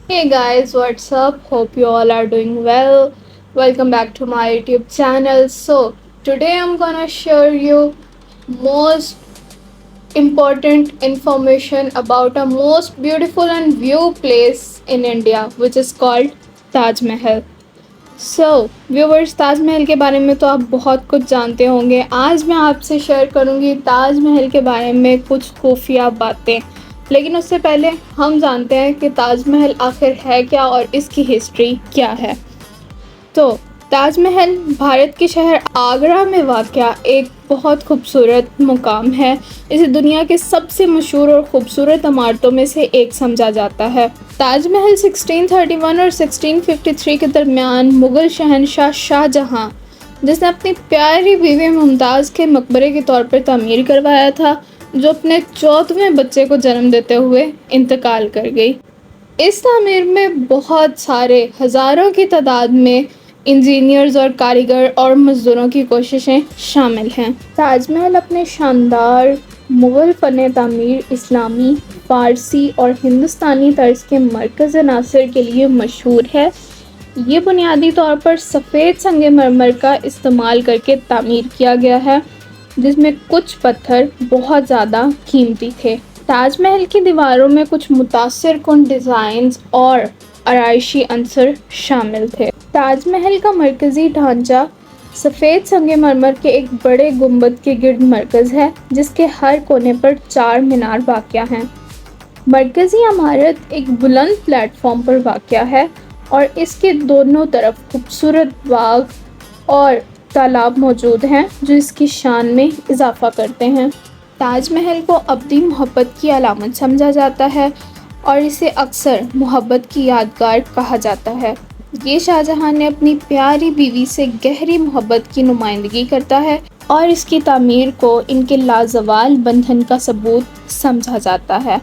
Hey guys, what's up? Hope you all are doing well. Welcome back to my YouTube channel. So, today I'm gonna share you most important information about a most beautiful and view place in India, which is called Taj Mahal. Viewers, Taj Mahal के बारे में तो आप बहुत कुछ जानते होंगे। आज मैं आपसे शेयर करूंगी ताज महल के बारे में कुछ खुफिया बातें। लेकिन उससे पहले हम जानते हैं कि ताज महल आखिर है क्या और इसकी हिस्ट्री क्या है। तो ताजमहल भारत के शहर आगरा में वाक़या एक बहुत खूबसूरत मुकाम है। इसे दुनिया के सबसे मशहूर और ख़ूबसूरत इमारतों में से एक समझा जाता है। ताजमहल 1631 और 1653 के दरमियान मुग़ल शहंशाह शाहजहाँ, जिसने अपनी प्यारी बीवी मुमताज़ के मकबरे के तौर पर तामीर करवाया था, जो अपने 14वें बच्चे को जन्म देते हुए इंतकाल कर गई। इस तामीर में बहुत सारे हज़ारों की तादाद में इंजीनियर्स और कारीगर और मज़दूरों की कोशिशें शामिल हैं। ताजमहल अपने शानदार मुग़ल फ़न तामीर, इस्लामी, फ़ारसी और हिंदुस्तानी तर्ज के मरकज़ नासिर के लिए मशहूर है। ये बुनियादी तौर पर सफ़ेद संगमरमर का इस्तेमाल करके तामीर किया गया है, जिसमें कुछ पत्थर बहुत ज़्यादा कीमती थे। ताजमहल की दीवारों में कुछ मुतासिर कुन डिज़ाइंस और आराइशी अंसर शामिल थे। ताजमहल का मरकज़ी ढांचा सफ़ेद संगमरमर के एक बड़े गुंबद के गिर्द मरकज़ है, जिसके हर कोने पर 4 मीनार वाक़या हैं। मरकज़ी इमारत एक बुलंद प्लेटफॉर्म पर वाक़या है और इसके दोनों तरफ खूबसूरत बाग और तालाब मौजूद हैं, जो इसकी शान में इजाफ़ा करते हैं। ताजमहल को अब्दी मोहब्बत की अलामत समझा जाता है और इसे अक्सर मोहब्बत की यादगार कहा जाता है। ये शाहजहां ने अपनी प्यारी बीवी से गहरी मोहब्बत की नुमाइंदगी करता है और इसकी तामीर को इनके लाजवाल बंधन का सबूत समझा जाता है।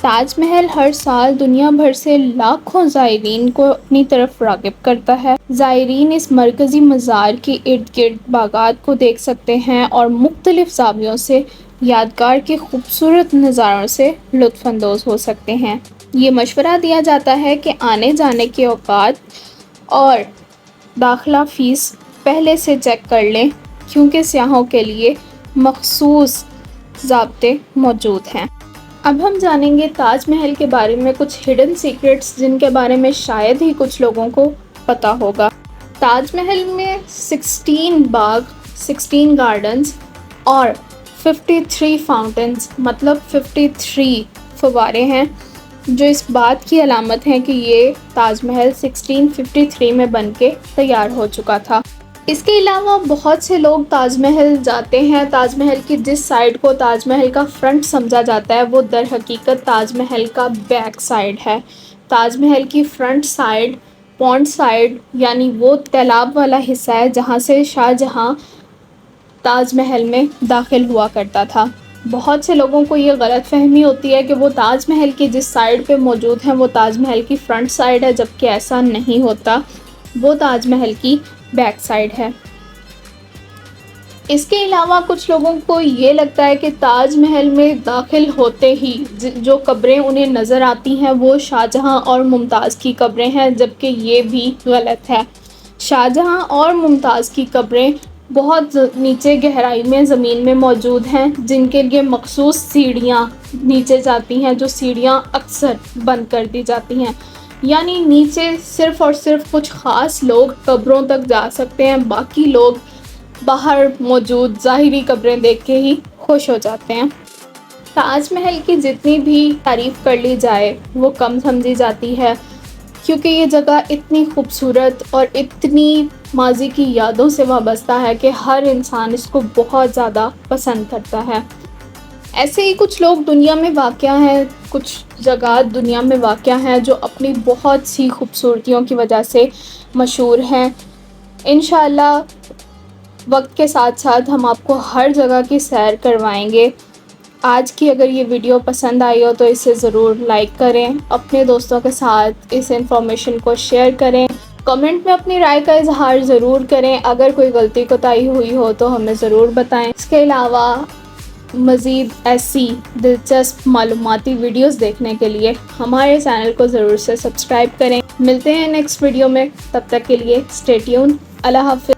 ताजमहल हर साल दुनिया भर से लाखों ज़ायरीन को अपनी तरफ राग़िब करता है। ज़ायरीन इस मरकज़ी मज़ार के इर्द गिर्द बागात को देख सकते हैं और मुख्तलिफ़ ज़ावियों से यादगार के खूबसूरत नज़ारों से लुत्फ़ अंदोज़ हो सकते हैं। ये मशवरा दिया जाता है कि आने जाने के औकात और दाखिला फ़ीस पहले से चेक कर लें, क्योंकि सियाहों के लिए मख़सूस ज़ाब्ते मौजूद हैं। अब हम जानेंगे ताजमहल के बारे में कुछ हिडन सीक्रेट्स, जिनके बारे में शायद ही कुछ लोगों को पता होगा। ताजमहल में 16 बाग, 16 गार्डन्स और 53 फाउंटेन्स, मतलब 53 फव्वारे हैं, जो इस बात की अलामत हैं कि ये ताजमहल 1653 में बनके तैयार हो चुका था। इसके अलावा बहुत से लोग ताजमहल जाते हैं। ताजमहल की जिस साइड को ताजमहल का फ्रंट समझा जाता है, वो दर हकीकत ताजमहल का बैक साइड है। ताजमहल की फ्रंट साइड पॉन्ड साइड, यानी वो तालाब वाला हिस्सा है जहाँ से शाहजहाँ ताजमहल में दाखिल हुआ करता था। बहुत से लोगों को ये गलत फहमी होती है कि वो ताजमहल की जिस साइड पे मौजूद हैं वो ताजमहल की फ्रंट साइड है, जबकि ऐसा नहीं होता, वो ताजमहल की बैक साइड है। इसके अलावा कुछ लोगों को ये लगता है कि ताजमहल में दाखिल होते ही जो कब्रें उन्हें नज़र आती हैं वो शाहजहाँ और मुमताज़ की कब्रें हैं, जबकि ये भी गलत है। शाहजहाँ और मुमताज़ की कब्रें बहुत नीचे गहराई में ज़मीन में मौजूद हैं, जिनके लिए मखसूस सीढ़ियाँ नीचे जाती हैं, जो सीढ़ियाँ अक्सर बंद कर दी जाती हैं। यानी नीचे सिर्फ़ और सिर्फ कुछ ख़ास लोग कब्रों तक जा सकते हैं, बाकी लोग बाहर मौजूद ज़ाहिरी कब्रें देख के ही खुश हो जाते हैं। ताजमहल की जितनी भी तारीफ़ कर ली जाए वो कम समझी जाती है, क्योंकि ये जगह इतनी खूबसूरत और इतनी माजी की यादों से वाबस्ता है कि हर इंसान इसको बहुत ज़्यादा पसंद करता है। ऐसे ही कुछ लोग दुनिया में वाक़या हैं, कुछ जगह दुनिया में वाक़या हैं जो अपनी बहुत सी खूबसूरतियों की वजह से मशहूर हैं। इंशाअल्लाह वक्त के साथ साथ हम आपको हर जगह की सैर करवाएंगे। आज की अगर ये वीडियो पसंद आई हो तो इसे ज़रूर लाइक करें, अपने दोस्तों के साथ इस इंफॉर्मेशन को शेयर करें, कमेंट में अपनी राय का इजहार ज़रूर करें। अगर कोई गलती कोताही हुई हो तो हमें ज़रूर बताएं। इसके अलावा مزید ایسی دلچسپ معلوماتی ویڈیوز دیکھنے کے لیے ہمارے چینل کو ضرور سے سبسکرائب کریں۔ ملتے ہیں نیکسٹ ویڈیو میں، تب تک کے لیے اسٹے ٹیون۔ اللہ حافظ۔